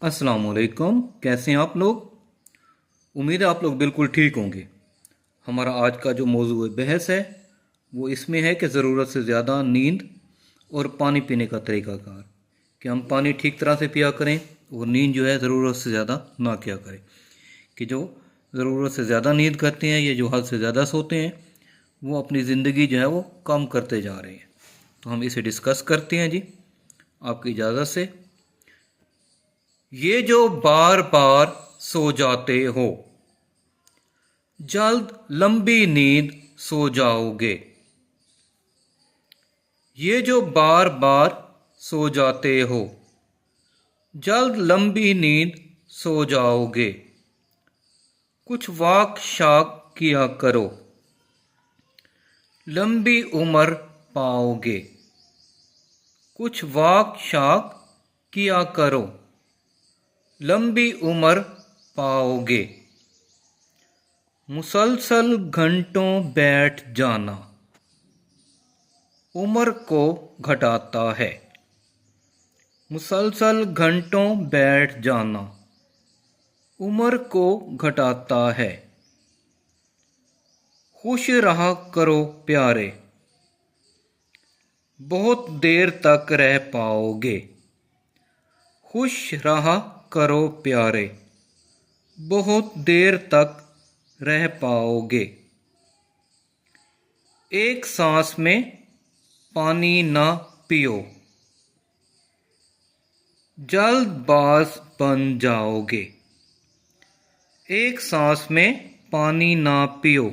अस्सलाम वालेकुम। कैसे हैं आप लोग? उम्मीद है आप लोग बिल्कुल ठीक होंगे। हमारा आज का जो मौजू बहस है वो इसमें है कि ज़रूरत से ज़्यादा नींद और पानी पीने का तरीक़ाकार, कि हम पानी ठीक तरह से पिया करें और नींद जो है ज़रूरत से ज़्यादा ना किया करें। कि जो ज़रूरत से ज़्यादा नींद करते हैं या जो हद से ज़्यादा सोते हैं वो अपनी ज़िंदगी जो है वो कम करते जा रहे हैं। तो हम इसे डिस्कस करते हैं जी, आपकी इजाज़त से। ये जो बार बार सो जाते हो, जल्द लंबी नींद सो जाओगे। ये जो बार बार सो जाते हो, जल्द लंबी नींद सो जाओगे। कुछ वाक शाक किया करो, लंबी उम्र पाओगे। कुछ वाक शाक किया करो, लंबी उम्र पाओगे। मुसलसल घंटों बैठ जाना उम्र को घटाता है। मुसलसल घंटों बैठ जाना उम्र को घटाता है। खुश रहा करो प्यारे, बहुत देर तक रह पाओगे। खुश रहा करो प्यारे, बहुत देर तक रह पाओगे। एक सांस में पानी ना पियो, जल्दबाज बन जाओगे। एक सांस में पानी ना पियो,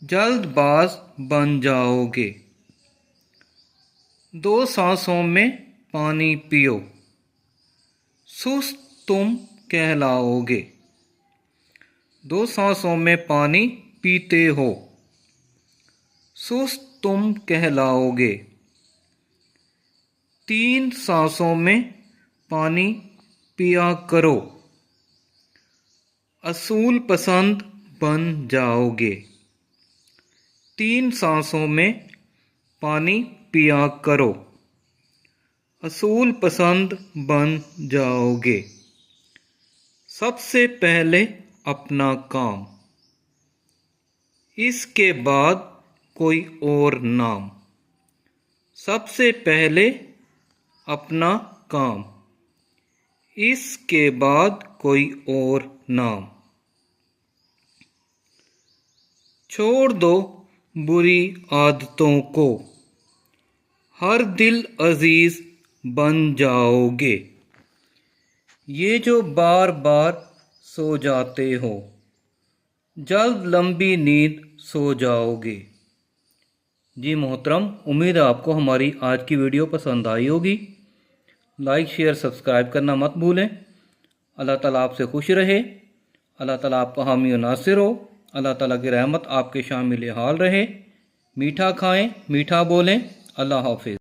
जल्दबाज बन जाओगे। दो सांसों में पानी पियो, सुस्त तुम कहलाओगे। दो सांसों में पानी पीते हो, सुस्त तुम कहलाओगे। तीन सांसों में पानी पिया करो, असूल पसंद बन जाओगे। तीन सांसों में पानी पिया करो, असूल पसंद बन जाओगे। सबसे पहले अपना काम, इसके बाद कोई और नाम। सबसे पहले अपना काम, इसके बाद कोई और नाम। छोड़ दो बुरी आदतों को, हर दिल अजीज बन जाओगे। ये जो बार बार सो जाते हो, जल्द लंबी नींद सो जाओगे। जी मोहतरम, उम्मीद है आपको हमारी आज की वीडियो पसंद आई होगी। लाइक शेयर सब्सक्राइब करना मत भूलें। अल्लाह ताला आपसे खुश रहे, अल्लाह ताला आपका हामी और नासिर हो, अल्लाह ताला की रहमत आपके शामिल हाल रहे। मीठा खाएं, मीठा बोलें। अल्लाह हाफिज़।